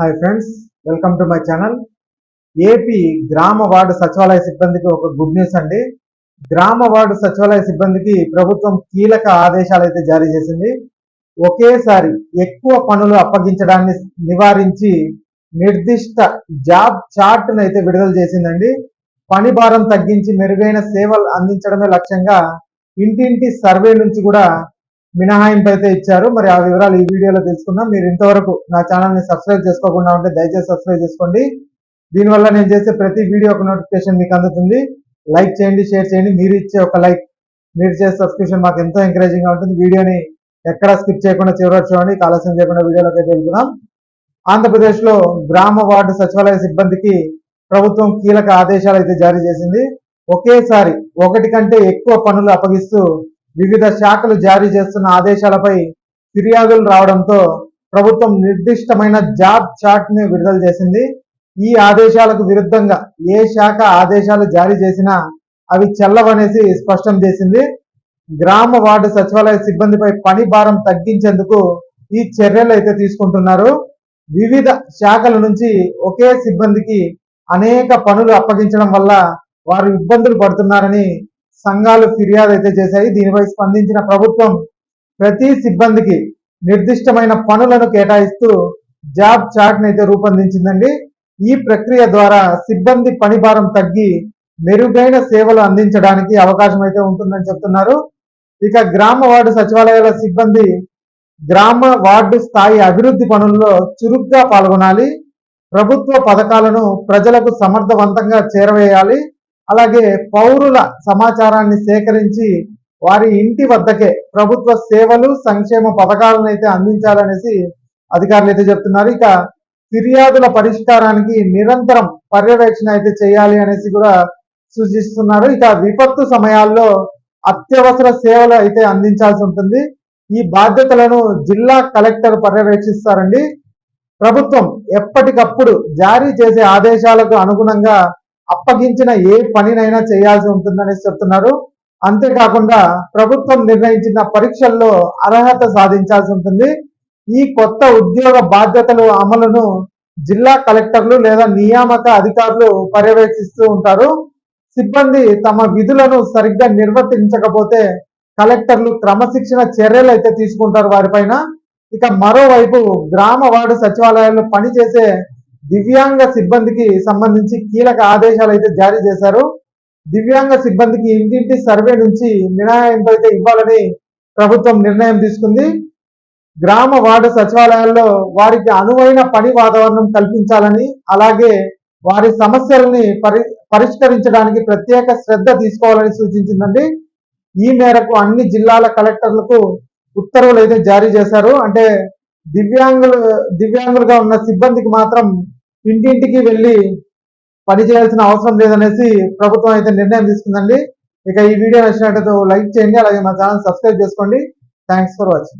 Hi friends, welcome to my channel. AP గ్రామ ward సచివాలయ సిబ్బందికి ఒక గుడ్ న్యూస్ అండి. గ్రామ వార్డు సచివాలయ సిబ్బందికి ప్రభుత్వం కీలక ఆదేశాలు అయితే జారీ చేసింది. ఒకేసారి ఎక్కువ పనులు అప్పగించడాన్ని నివారించి నిర్దిష్ట జాబ్ చార్ట్ అయితే విడుదల చేసిందండి. పని భారం తగ్గించి మెరుగైన సేవలు అందించడమే లక్ష్యంగా ఇంటింటి సర్వే నుంచి కూడా మినహాయింపు అయితే ఇచ్చారు. మరి ఆ వివరాలు ఈ వీడియోలో తెలుసుకుందాం. మీరు ఇంతవరకు నా ఛానల్ని సబ్స్క్రైబ్ చేసుకోకుండా ఉంటే దయచేసి సబ్స్క్రైబ్ చేసుకోండి. దీనివల్ల నేను చేసే ప్రతి వీడియో ఒక నోటిఫికేషన్ మీకు అందుతుంది. లైక్ చేయండి, షేర్ చేయండి. మీరు ఇచ్చే ఒక లైక్, మీరు చేసే సబ్స్క్రిప్షన్ మాకు ఎంతో ఎంకరేజింగ్గా ఉంటుంది. వీడియోని ఎక్కడా స్కిప్ చేయకుండా చివరి చూడండి. ఆలస్యం చేయకుండా వీడియోలోకి అయితే వెళ్తున్నాం. ఆంధ్రప్రదేశ్లో గ్రామ వార్డు సచివాలయ సిబ్బందికి ప్రభుత్వం కీలక ఆదేశాలు అయితే జారీ చేసింది. ఒకేసారి ఒకటి కంటే ఎక్కువ పనులు అప్పగిస్తూ వివిధ శాఖలు జారీ చేస్తున్న ఆదేశాలపై ఫిర్యాదులు రావడంతో ప్రభుత్వం నిర్దిష్టమైన జాబ్ చార్ట్ ని విడుదల చేసింది. ఈ ఆదేశాలకు విరుద్ధంగా ఏ శాఖ ఆదేశాలు జారీ చేసినా అవి చెల్లవనేసి స్పష్టం చేసింది. గ్రామ వార్డు సచివాలయ సిబ్బందిపై పని భారం తగ్గించేందుకు ఈ చర్యలు అయితే తీసుకుంటున్నారు. వివిధ శాఖల నుంచి ఒకే సిబ్బందికి అనేక పనులు అప్పగించడం వల్ల వారు ఇబ్బందులు పడుతున్నారని సంఘాలు ఫిర్యాదు అయితే చేశాయి. దీనిపై స్పందించిన ప్రభుత్వం ప్రతి సిబ్బందికి నిర్దిష్టమైన పనులను కేటాయిస్తూ జాబ్ చార్ట్ అయితే రూపొందించిందండి. ఈ ప్రక్రియ ద్వారా సిబ్బంది పని భారం తగ్గి మెరుగైన సేవలు అందించడానికి అవకాశం అయితే ఉంటుందని చెప్తున్నారు. ఇక గ్రామ వార్డు సచివాలయాల సిబ్బంది గ్రామ వార్డు స్థాయి అభివృద్ధి పనుల్లో చురుగ్గా పాల్గొనాలి. ప్రభుత్వ పథకాలను ప్రజలకు సమర్థవంతంగా చేరవేయాలి. అలాగే పౌరుల సమాచారాన్ని సేకరించి వారి ఇంటి వద్దకే ప్రభుత్వ సేవలు, సంక్షేమ పథకాలను అయితే అందించాలనేసి అధికారులు అయితే చెప్తున్నారు. ఇక ఫిర్యాదుల పరిష్కారానికి నిరంతరం పర్యవేక్షణ అయితే చేయాలి అనేసి కూడా సూచిస్తున్నారు. ఇక విపత్తు సమయాల్లో అత్యవసర సేవలు అయితే అందించాల్సి ఉంటుంది. ఈ బాధ్యతలను జిల్లా కలెక్టర్ పర్యవేక్షిస్తారండి. ప్రభుత్వం ఎప్పటికప్పుడు జారీ చేసే ఆదేశాలకు అనుగుణంగా అప్పగించిన ఏ పనినైనా చేయాల్సి ఉంటుందనేసి చెప్తున్నారు. అంతేకాకుండా ప్రభుత్వం నిర్ణయించిన పరీక్షల్లో అర్హత సాధించాల్సి ఉంటుంది. ఈ కొత్త ఉద్యోగ బాధ్యతల అమలును జిల్లా కలెక్టర్లు లేదా నియామక అధికారులు పర్యవేక్షిస్తూ ఉంటారు. సిబ్బంది తమ విధులను సరిగ్గా నిర్వర్తించకపోతే కలెక్టర్లు క్రమశిక్షణ చర్యలు అయితే తీసుకుంటారు వారిపైన. ఇక మరోవైపు గ్రామ వార్డు సచివాలయాల్లో పనిచేసే దివ్యాంగ సిబ్బందికి సంబంధించి కీలక ఆదేశాలు అయితే జారీ చేశారు. దివ్యాంగ సిబ్బందికి ఇంటింటి సర్వే నుంచి మినహాయింపు అయితే ఇవ్వాలని ప్రభుత్వం నిర్ణయం తీసుకుంది. గ్రామ వార్డు సచివాలయాల్లో వారికి అనువైన పని వాతావరణం కల్పించాలని, అలాగే వారి సమస్యలని పరిష్కరించడానికి ప్రత్యేక శ్రద్ధ తీసుకోవాలని సూచించిందండి. ఈ మేరకు అన్ని జిల్లాల కలెక్టర్లకు ఉత్తర్వులు అయితే జారీ చేశారు. అంటే దివ్యాంగులుగా ఉన్న సిబ్బందికి మాత్రం ఇంటింటికి వెళ్ళి పని చేయాల్సిన అవసరం లేదనేసి ప్రభుత్వం అయితే నిర్ణయం తీసుకుందండి. ఇక ఈ వీడియో నచ్చినట్లయితే లైక్ చేయండి, అలాగే మా ఛానల్ సబ్స్క్రైబ్ చేసుకోండి. Thanks for watching.